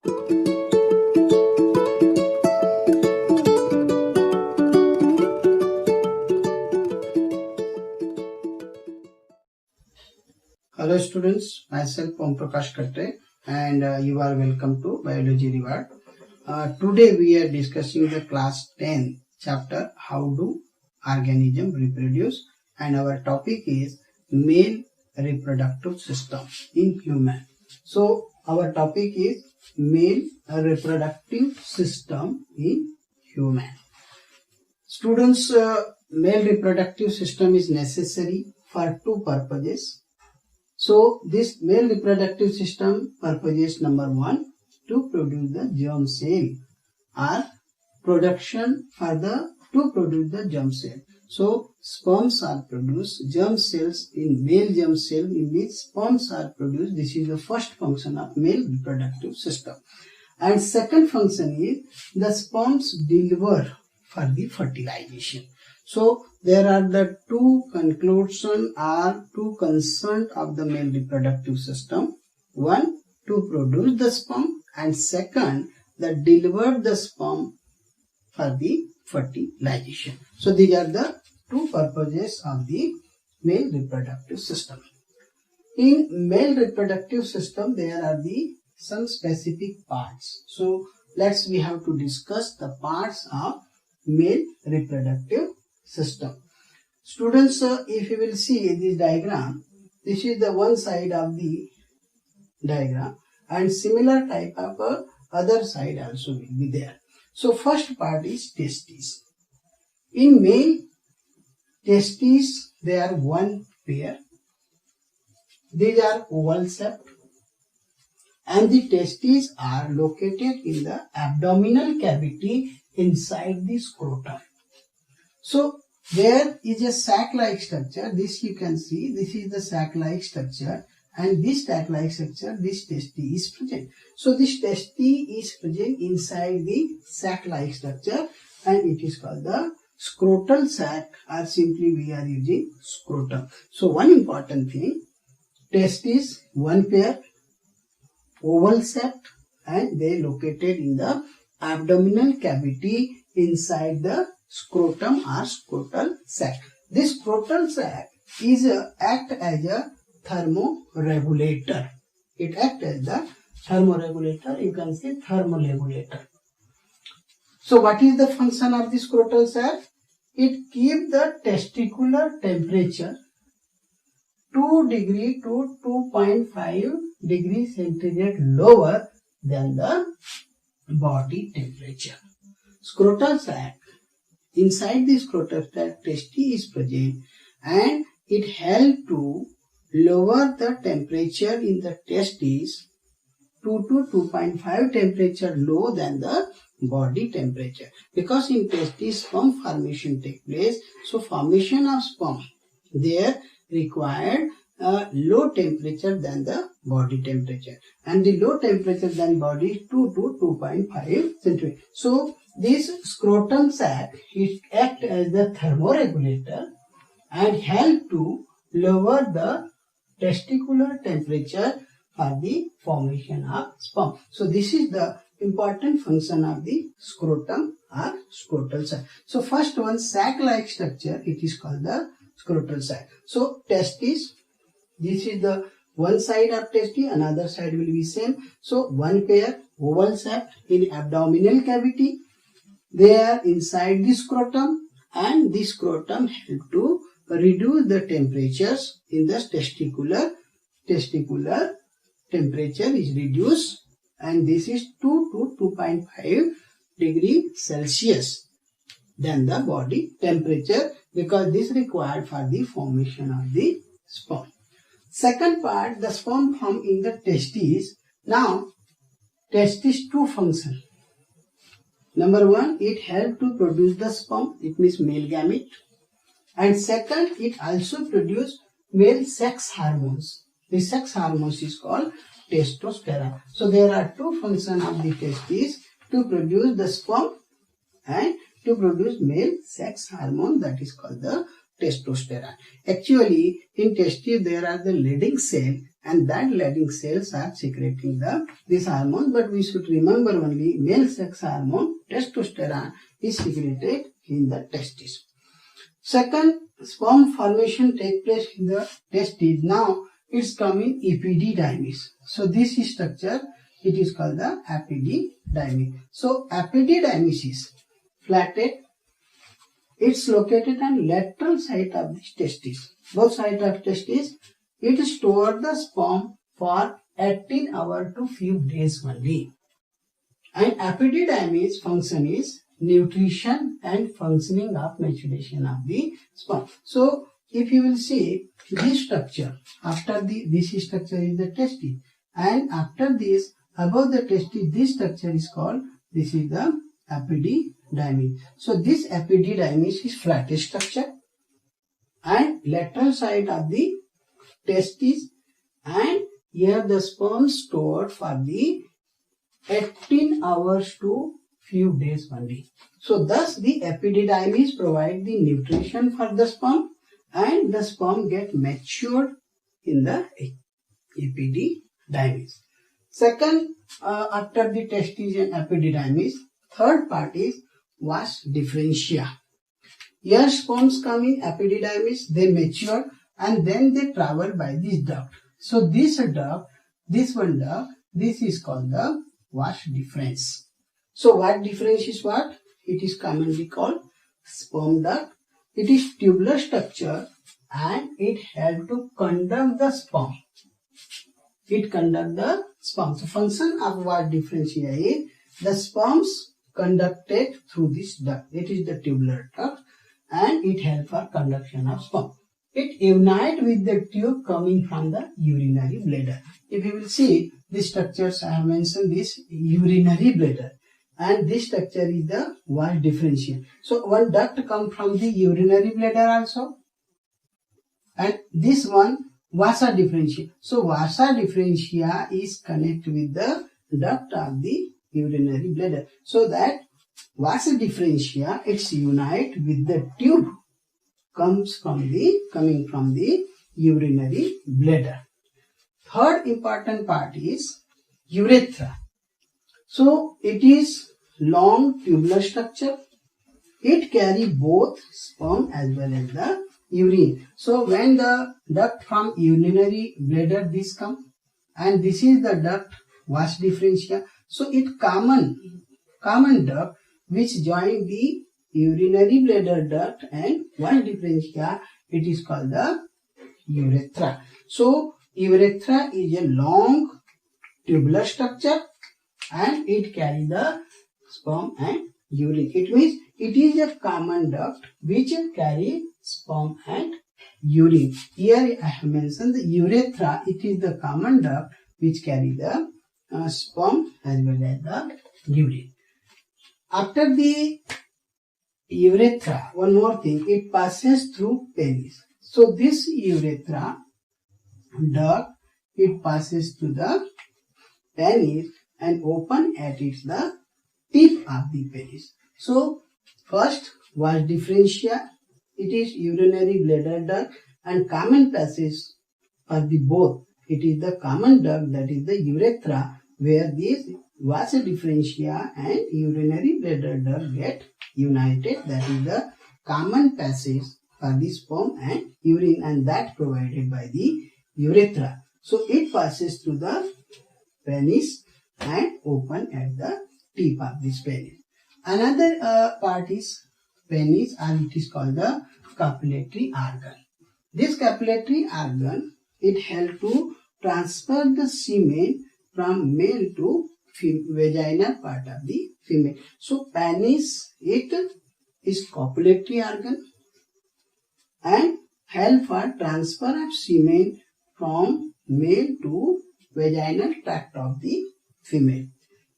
Hello students, myself Om Prakash Katre and you are welcome to Biology Reward. Today we are discussing the class 10 chapter How do Organisms Reproduce, and our topic is male reproductive system in human. So our topic is male reproductive system in human. Students, male reproductive system is necessary for two purposes. So this male reproductive system purposes: number one, to produce the germ cell, or production to produce the germ cell. So sperms are produced, germ cells in male germ cell in which sperms are produced. This is the first function of male reproductive system. And second function is the sperms deliver for the fertilization. So there are the two conclusions or two concerns of the male reproductive system. One, to produce the sperm, and second, that deliver the sperm for the fertilization. So these are the two purposes of the male reproductive system. In male reproductive system, there are some specific parts. So we have to discuss the parts of male reproductive system. Students, if you will see this diagram, this is the one side of the diagram, and similar type of other side also will be there. So first part is testes. In male, testes, they are one pair. These are oval shaped, and the testes are located in the abdominal cavity inside the scrotum. So there is a sac-like structure. This you can see. This is the sac-like structure, and this sac-like structure, this testis is present. So this testis is present inside the sac-like structure, and it is called the scrotal sac, or simply we are using scrotum. So one important thing: testis, one pair, oval shaped, and they located in the abdominal cavity inside the scrotum or scrotal sac. This scrotal sac is act as a thermoregulator. It acts as the thermoregulator. You can say thermoregulator. So what is the function of the scrotal sac? It keeps the testicular temperature 2 degree to 2.5 degrees centigrade lower than the body temperature. Scrotal sac, inside the scrotal sac, testis is present, and it helps to lower the temperature in the testis 2 to 2.5 temperature lower than the body temperature. Because in testis sperm formation take place, so formation of sperm there required a low temperature than the body temperature, and the low temperature than body is 2 to 2.5 centigrade. So this scrotum sac is act as the thermoregulator and help to lower the testicular temperature for the formation of sperm. So this is the important function of the scrotum or scrotal sac. So first one, sac-like structure, it is called the scrotal sac. So testis, this is the one side of testis, another side will be same. So one pair, oval shaped, in abdominal cavity. They are inside the scrotum, and the scrotum help to reduce the temperatures in the testicular temperature is reduced, and this is 2 to 2.5 degree Celsius than the body temperature, because this required for the formation of the sperm. Second part, the sperm formed in the testes. Now testis two function. Number one, it helps to produce the sperm, it means male gamete. And second, it also produces male sex hormones. The sex hormones is called testosterone. So there are two functions of the testes: to produce the sperm and to produce male sex hormone, that is called the testosterone. Actually, in testes there are the Leydig cell and that Leydig cells are secreting this hormone. But we should remember only male sex hormone testosterone is secreted in the testes. Second, sperm formation take place in the testes. Now it's coming epididymis. So this structure, it is called the epididymis. So epididymis is flatted. It's located on lateral side of the testis. Both sides of testis. It stores the sperm for 18 hours to few days only. And epididymis function is nutrition and functioning of maturation of the sperm. So if you will see this structure, after this structure is the testis, and after this, above the testis, this structure is called, this is the epididymis. So this epididymis is flat structure and lateral side of the testis, and here the sperm stored for the 18 hours to few days only. So thus the epididymis provide the nutrition for the sperm, and the sperm get matured in the epididymis. Second, after the testes and epididymis, third part is vas differentia. Here sperms come in epididymis, they mature, and then they travel by this duct. So this duct, this one duct, this is called the vas deferens. So vas deferens is what? It is commonly called sperm duct. It is tubular structure and it helps to conduct the sperm. It conducts the sperm. So function of vas differentia is the sperms conducted through this duct. It is the tubular duct and it helps for conduction of sperm. It unites with the tube coming from the urinary bladder. If you will see these structures, I have mentioned this urinary bladder, and this structure is the vas differentia. So one duct comes from the urinary bladder also, and this one vasa differentia. So vasa differentia is connected with the duct of the urinary bladder. So that vasa differentia, it's unite with the tube coming from the urinary bladder. Third important part is urethra. So it is long tubular structure. It carry both sperm as well as the urine. So when the duct from urinary bladder this come, and this is the duct vas differentia. So it common duct which join the urinary bladder duct and vas differentia, it is called the urethra. So urethra is a long tubular structure and it carries the sperm and urine. It means it is a common duct which carry sperm and urine. Here I have mentioned the urethra. It is the common duct which carry the sperm as well as the urine. After the urethra, one more thing, it passes through penis. So this urethra duct, it passes to the penis and open at its the tip of the penis. So first vas differentia, it is urinary bladder duct and common passage for the both. It is the common duct, that is the urethra, where these vas differentia and urinary bladder duct get united. That is the common passage for the sperm and urine, and that provided by the urethra. So it passes through the penis and open at the tip of this penis. Another part is penis, and it is called the copulatory organ. This copulatory organ, it helps to transfer the semen from male to vaginal part of the female. So penis, it is copulatory organ and help for transfer of semen from male to vaginal tract of the female.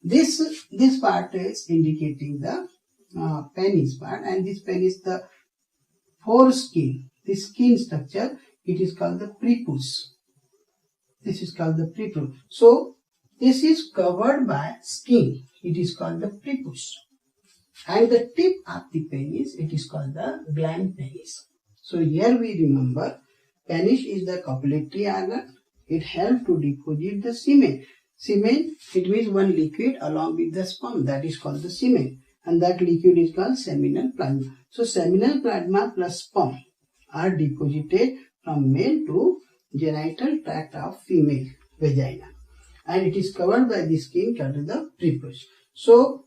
This part is indicating the penis part, and this penis, the foreskin, the skin structure, it is called the prepuce. This is called the prepuce. So this is covered by skin. It is called the prepuce. And the tip of the penis, it is called the gland penis. So here we remember, penis is the copulatory organ It helps to deposit the semen. Semen, it means one liquid along with the sperm, that is called the semen, and that liquid is called seminal plasma. So seminal plasma plus sperm are deposited from male to genital tract of female vagina, and it is covered by the skin called the prepuce. So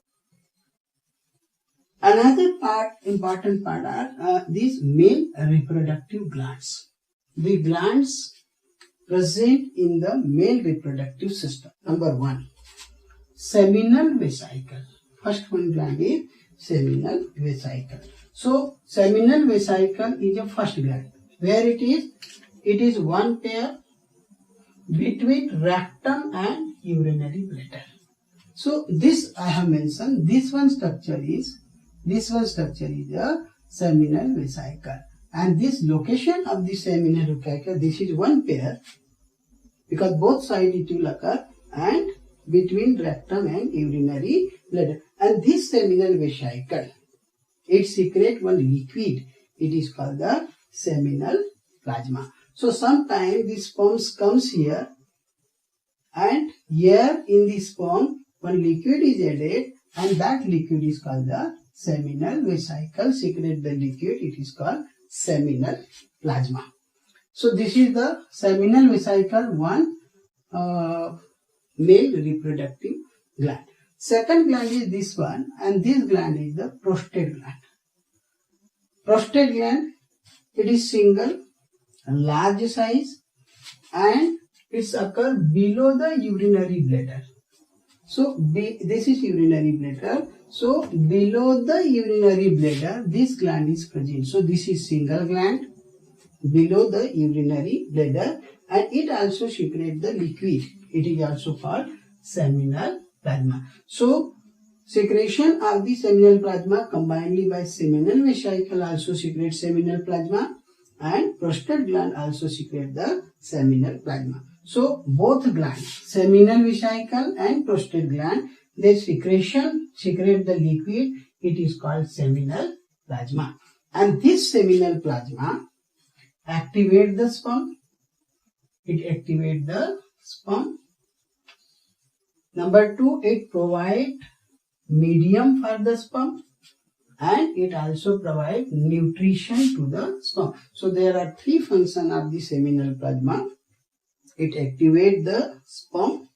another important part are these male reproductive glands. The glands present in the male reproductive system. Number 1, seminal vesicle. First one gland is seminal vesicle. So seminal vesicle is a first gland. Where it is? It is one pair between rectum and urinary bladder. So this I have mentioned. This one structure is a seminal vesicle, and this location of the seminal vesicle, this is one pair, because both sides it will occur, and between rectum and urinary bladder. And this seminal vesicle, it secretes one liquid. It is called the seminal plasma. So sometimes the sperm comes here, and here in the sperm one liquid is added, and that liquid is called the seminal vesicle. Secrete the liquid, it is called seminal plasma. So this is the seminal vesicle, one male reproductive gland. Second gland is this one, and this gland is the prostate gland. Prostate gland, it is single, large size, and it's occur below the urinary bladder. So this is urinary bladder. So below the urinary bladder, this gland is present. So this is single gland below the urinary bladder, and it also secretes the liquid. It is also called seminal plasma. So secretion of the seminal plasma combinedly by seminal vesicle also secretes seminal plasma, and prostate gland also secretes the seminal plasma. So both glands, seminal vesicle and prostate gland, they secrete the liquid. It is called seminal plasma, and this seminal plasma activate the sperm. It activates the sperm. Number 2, it provides medium for the sperm, and it also provides nutrition to the sperm. So there are 3 functions of the seminal plasma. It activates the sperm,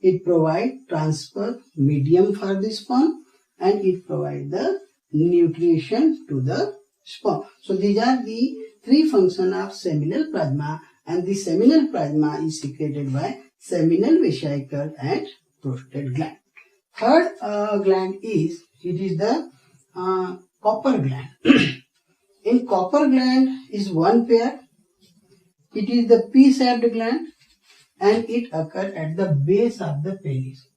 it provides transfer medium for the sperm, and it provides the nutrition to the sperm. So these are the 3 functions of seminal plasma, and the seminal plasma is secreted by seminal vesicle and prostate gland. Third gland is the copper gland. In copper gland is one pair. It is the P-shaped gland, and it occurs at the base of the penis.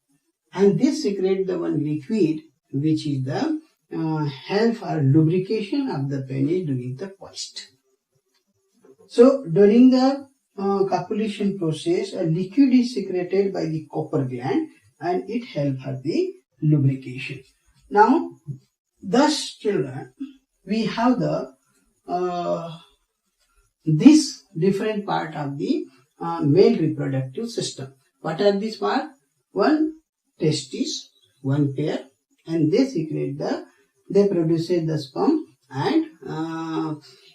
And this secretes the one liquid which is the help for lubrication of the penis during the coist. So during the copulation process, a liquid is secreted by the copper gland, and it helps for the lubrication. Now, thus children, we have the this different part of the male reproductive system. What are these parts? One testis, one pair, and they produce the sperm and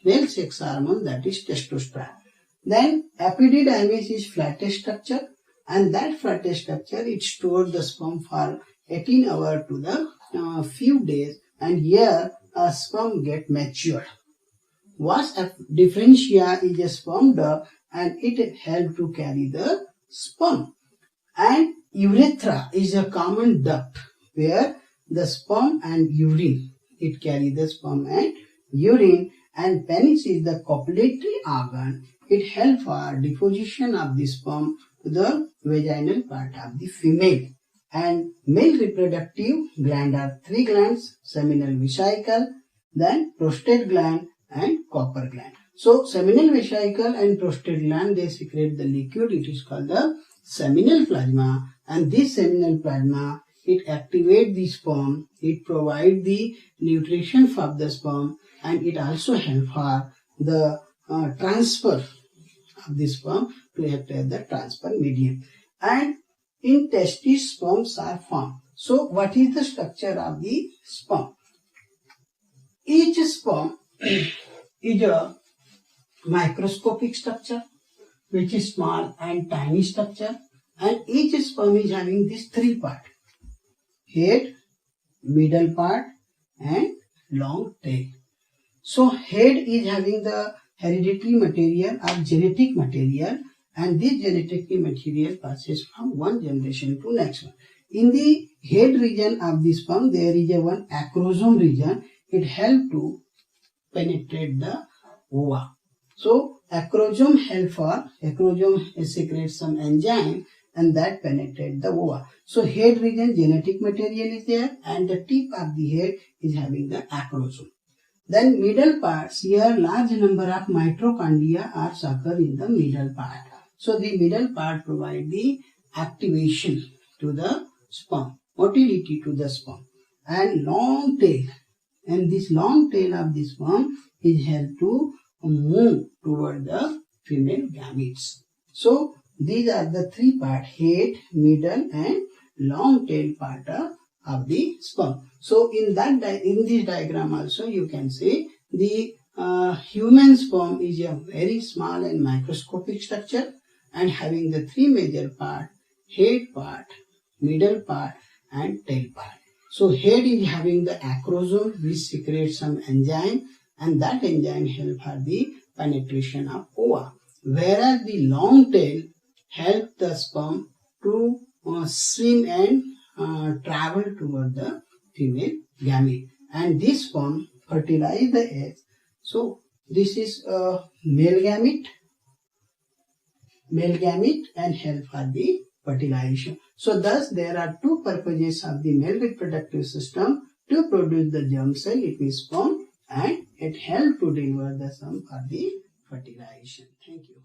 male sex hormone, that is testosterone. Then epididymis is flattest structure, and that flattest structure it stores the sperm for 18 hours to the few days, and here a sperm get matured. Vas differentia is a sperm duct, and it helps to carry the sperm. And urethra is a common duct where the sperm and urine, it carries the sperm and urine. And penis is the copulatory organ. It helps for deposition of the sperm to the vaginal part of the female. And male reproductive gland are 3 glands: seminal vesicle, then prostate gland, and copper gland. So seminal vesicle and prostate gland, they secrete the liquid. It is called the seminal plasma, and this seminal plasma, it activates the sperm, it provides the nutrition for the sperm, and it also helps for the transfer of the sperm to act as the transfer medium. And in testes, sperms are formed. So what is the structure of the sperm? Each sperm is a microscopic structure, which is small and tiny structure, and each sperm is having these three parts: head, middle part, and long tail. So head is having the hereditary material or genetic material, and this genetic material passes from one generation to next one. In the head region of the sperm, there is a one acrosome region. It helps to penetrate the ova. So acrosome secretes some enzyme and that penetrate the ova. So head region genetic material is there, and the tip of the head is having the acrosome. Then middle parts, here large number of mitochondria are occur in the middle part. So the middle part provide the activation to the sperm, motility to the sperm, and long tail. And this long tail of the sperm is helped to move toward the female gametes. So these are the three parts: head, middle, and long tail part of the sperm. So in this diagram also you can see the human sperm is a very small and microscopic structure and having the three major parts: head part, middle part, and tail part. So head is having the acrosome which secretes some enzyme, and that enzyme helps for the penetration of ova. Whereas the long tail helps the sperm to swim and travel toward the female gamete, and this sperm fertilize the egg. So this is a male gamete and help for the fertilization. So thus there are two purposes of the male reproductive system: to produce the germ cell, it is sperm, and it helps to deliver the sperm for the fertilization. Thank you.